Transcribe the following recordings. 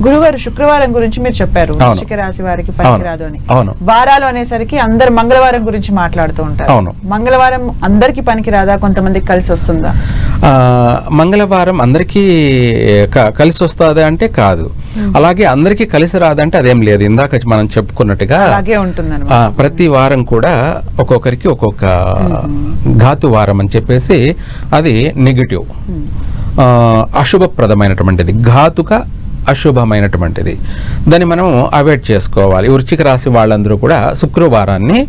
గురువారం శుక్రవారం గురించి మీరు చెప్పారు, వృశ్చిక రాశి వారికి పనికిరాదు అని. వారాలు అనేసరికి అందరు మంగళవారం గురించి మాట్లాడుతూ ఉంటారు. మంగళవారం అందరికి పనికిరాదా, కొంతమందికి కలిసి వస్తుందా? మంగళవారం అందరికీ కలిసి వస్తుందా అంటే కాదు, అలాగే అందరికీ కలిసి రాదంటే అదేం లేదు. ఇందాక మనం చెప్పుకున్నట్టుగా అలాగే ఉంటుంది. ప్రతి వారం కూడా ఒక్కొక్కరికి ఒక్కొక్క ఘాతు వారం అని చెప్పేసి అది నెగిటివ్, అశుభప్రదమైనటువంటిది, ఘాతుక అశుభమైనటువంటిది. దాన్ని మనం అవాయిడ్ చేసుకోవాలి. వృశ్చిక రాశి వాళ్ళందరూ కూడా శుక్రవారాన్ని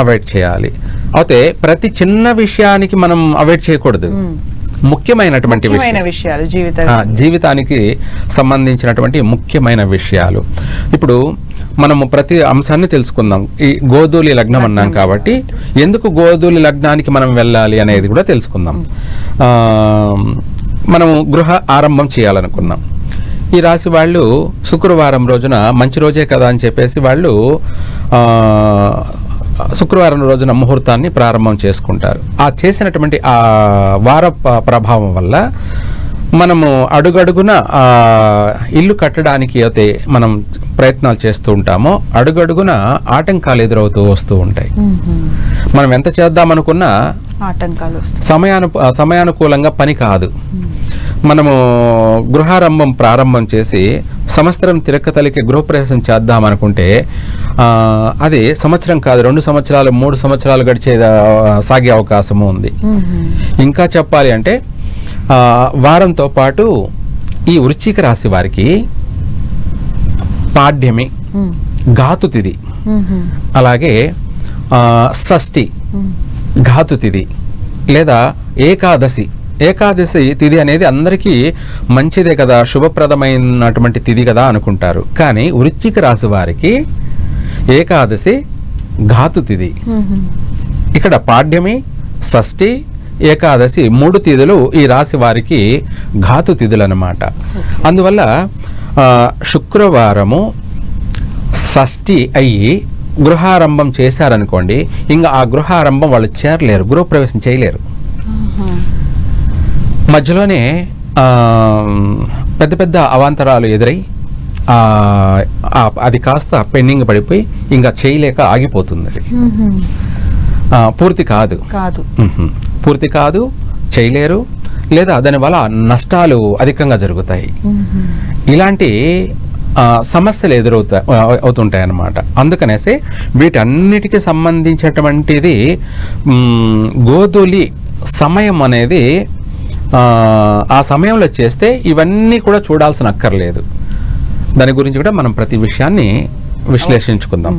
అవాయిడ్ చేయాలి. అయితే ప్రతి చిన్న విషయానికి మనం అవాయిడ్ చేయకూడదు. ముఖ్యమైనటువంటి విషయాలు, జీవితానికి సంబంధించినటువంటి ముఖ్యమైన విషయాలు. ఇప్పుడు మనము ప్రతి అంశాన్ని తెలుసుకుందాం. ఈ గోధూళి లగ్నం అన్నాం కాబట్టి ఎందుకు గోధూళి లగ్నానికి మనం వెళ్ళాలి అనేది కూడా తెలుసుకుందాం. మనము గృహ ఆరంభం చేయాలనుకున్నాం. ఈ రాశి వాళ్ళు శుక్రవారం రోజున మంచి రోజే కదా అని చెప్పేసి వాళ్ళు శుక్రవారం రోజున ముహూర్తాన్ని ప్రారంభం చేసుకుంటారు. ఆ చేసినటువంటి ఆ వార ప్రభావం వల్ల మనము అడుగడుగున ఇల్లు కట్టడానికి అయితే మనం ప్రయత్నాలు చేస్తూ ఉంటామో అడుగడుగున ఆటంకాలు ఎదురవుతూ వస్తూ ఉంటాయి. మనం ఎంత చేద్దామనుకున్నా ఆటంకాలు, సమయానుకూలంగా పని కాదు. మనము గృహారంభం ప్రారంభం చేసి సంవత్సరం తిరక్కతలికి గృహప్రవేశం చేద్దామనుకుంటే అది సంవత్సరం కాదు, 2 సంవత్సరాలు 3 సంవత్సరాలు సాగే అవకాశము ఉంది. ఇంకా చెప్పాలి అంటే వారంతో పాటు ఈ వృశ్చిక రాశి వారికి పాడ్యమి, ఘాతు తిథి, అలాగే షష్ఠి ఘాతు తిథి లేదా ఏకాదశి తిథి అనేది అందరికీ మంచిదే కదా, శుభప్రదమైనటువంటి తిథి కదా అనుకుంటారు. కానీ వృశ్చిక రాశి వారికి ఏకాదశి ఘాతు తిథి. ఇక్కడ పాడ్యమి, షష్ఠి, ఏకాదశి 3 తిథులు ఈ రాశి వారికి ఘాతు తిథులు అన్నమాట. అందువల్ల శుక్రవారము షష్ఠి అయ్యి గృహారంభం చేశారనుకోండి, ఇంకా ఆ గృహారంభం వాళ్ళు చేరలేరు, గృహప్రవేశం చేయలేరు. మధ్యలోనే పెద్ద పెద్ద అవాంతరాలు ఎదురై అది కాస్త పెండింగ్ పడిపోయి ఇంకా చేయలేక ఆగిపోతుంది. అది పూర్తి కాదు, చేయలేరు, లేదా దానివల్ల నష్టాలు అధికంగా జరుగుతాయి. ఇలాంటి సమస్యలు అవుతుంటాయి అన్నమాట. అందుకనేసి వీటన్నిటికీ సంబంధించినటువంటిది గోధూళి సమయం అనేది ఆ సమయంలో చేస్తే ఇవన్నీ కూడా చూడాల్సిన అక్కర్లేదు. దాని గురించి కూడా మనం ప్రతి విషయాన్ని విశ్లేషించుకుందాం.